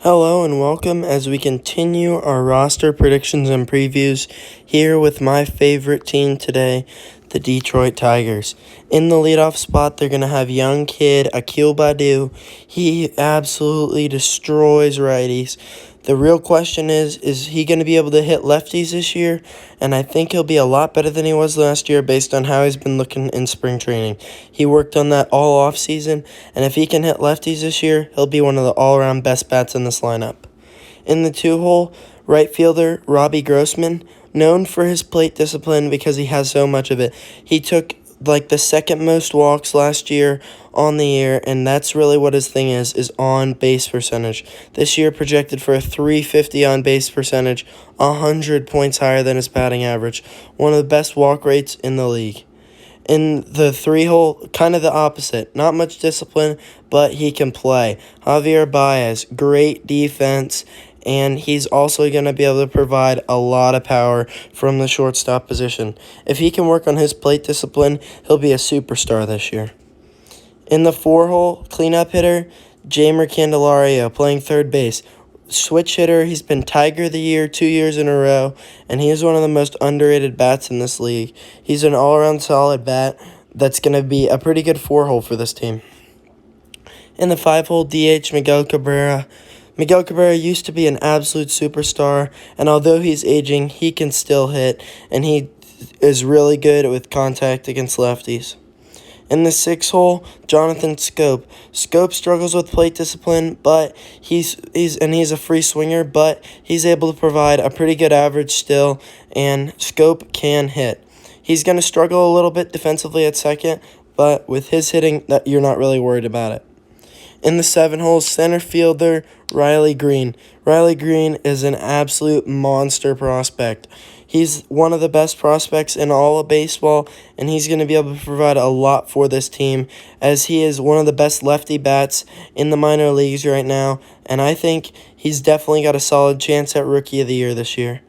Hello and welcome as we continue our roster predictions and previews here with my favorite team today, the Detroit Tigers. In the leadoff spot, they're going to have young kid Akil Badu. He absolutely destroys righties. The real question is he going to be able to hit lefties this year? And I think he'll be a lot better than he was last year based on how he's been looking in spring training. He worked on that all off season, and if he can hit lefties this year, he'll be one of the all-around best bats in this lineup. In the two-hole, right fielder Robbie Grossman, known for his plate discipline because he has so much of it. He took the second most walks last year on the year, and that's really what his thing is on base percentage. This year projected for a .350 on base percentage, 100 points higher than his batting average, one of the best walk rates in the league. In the three-hole, kind of the opposite. Not much discipline, but he can play. Javier Baez, great defense, and he's also going to be able to provide a lot of power from the shortstop position. If he can work on his plate discipline, he'll be a superstar this year. In the four-hole, cleanup hitter, Candelario, playing third base. Switch hitter, he's been Tiger of the Year 2 years in a row, and he is one of the most underrated bats in this league. He's an all-around solid bat that's going to be a pretty good four-hole for this team. In the five-hole, DH, Miguel Cabrera. Miguel Cabrera used to be an absolute superstar, and although he's aging, he can still hit, and he is really good with contact against lefties. In the six-hole, Jonathan Schoop. Schoop struggles with plate discipline, but he's a free swinger, but he's able to provide a pretty good average still, and Schoop can hit. He's going to struggle a little bit defensively at second, but with his hitting, that you're not really worried about it. In the seven-hole, center fielder Riley Green. Riley Green is an absolute monster prospect. He's one of the best prospects in all of baseball, and he's going to be able to provide a lot for this team, as he is one of the best lefty bats in the minor leagues right now, and I think he's definitely got a solid chance at Rookie of the Year this year.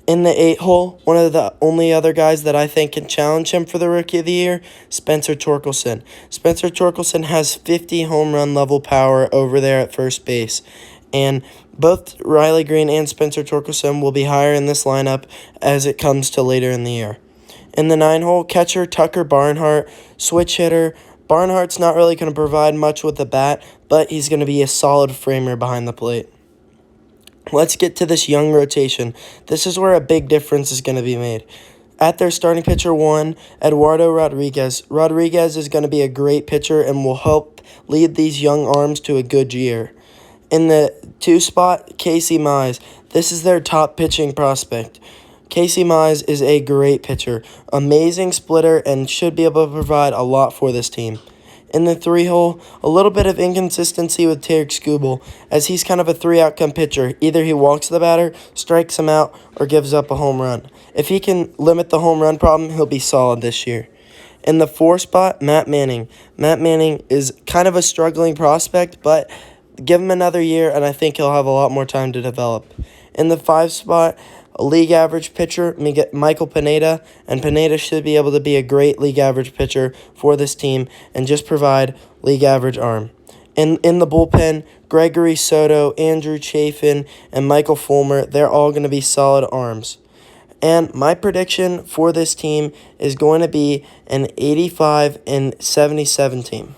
In the eight-hole, one of the only other guys that I think can challenge him for the Rookie of the Year, Spencer Torkelson. Spencer Torkelson has 50 home run level power over there at first base, and both Riley Green and Spencer Torkelson will be higher in this lineup as it comes to later in the year. In the nine-hole, catcher Tucker Barnhart, switch hitter. Barnhart's not really going to provide much with the bat, but he's going to be a solid framer behind the plate. Let's get to this young rotation. This is where a big difference is going to be made. At their starting pitcher one, Eduardo Rodriguez. Rodriguez is going to be a great pitcher and will help lead these young arms to a good year. In the two spot, Casey Mize. This is their top pitching prospect. Casey Mize is a great pitcher, amazing splitter, and should be able to provide a lot for this team. In the three-hole, a little bit of inconsistency with Tarek Skubal, as he's kind of a three-outcome pitcher. Either he walks the batter, strikes him out, or gives up a home run. If he can limit the home run problem, he'll be solid this year. In the four spot, Matt Manning. Matt Manning is kind of a struggling prospect, but give him another year, and I think he'll have a lot more time to develop. In the five spot, a league average pitcher, Michael Pineda, and Pineda should be able to be a great league average pitcher for this team and just provide league average arm. In the bullpen, Gregory Soto, Andrew Chafin, and Michael Fulmer, they're all going to be solid arms. And my prediction for this team is going to be an 85-77 team.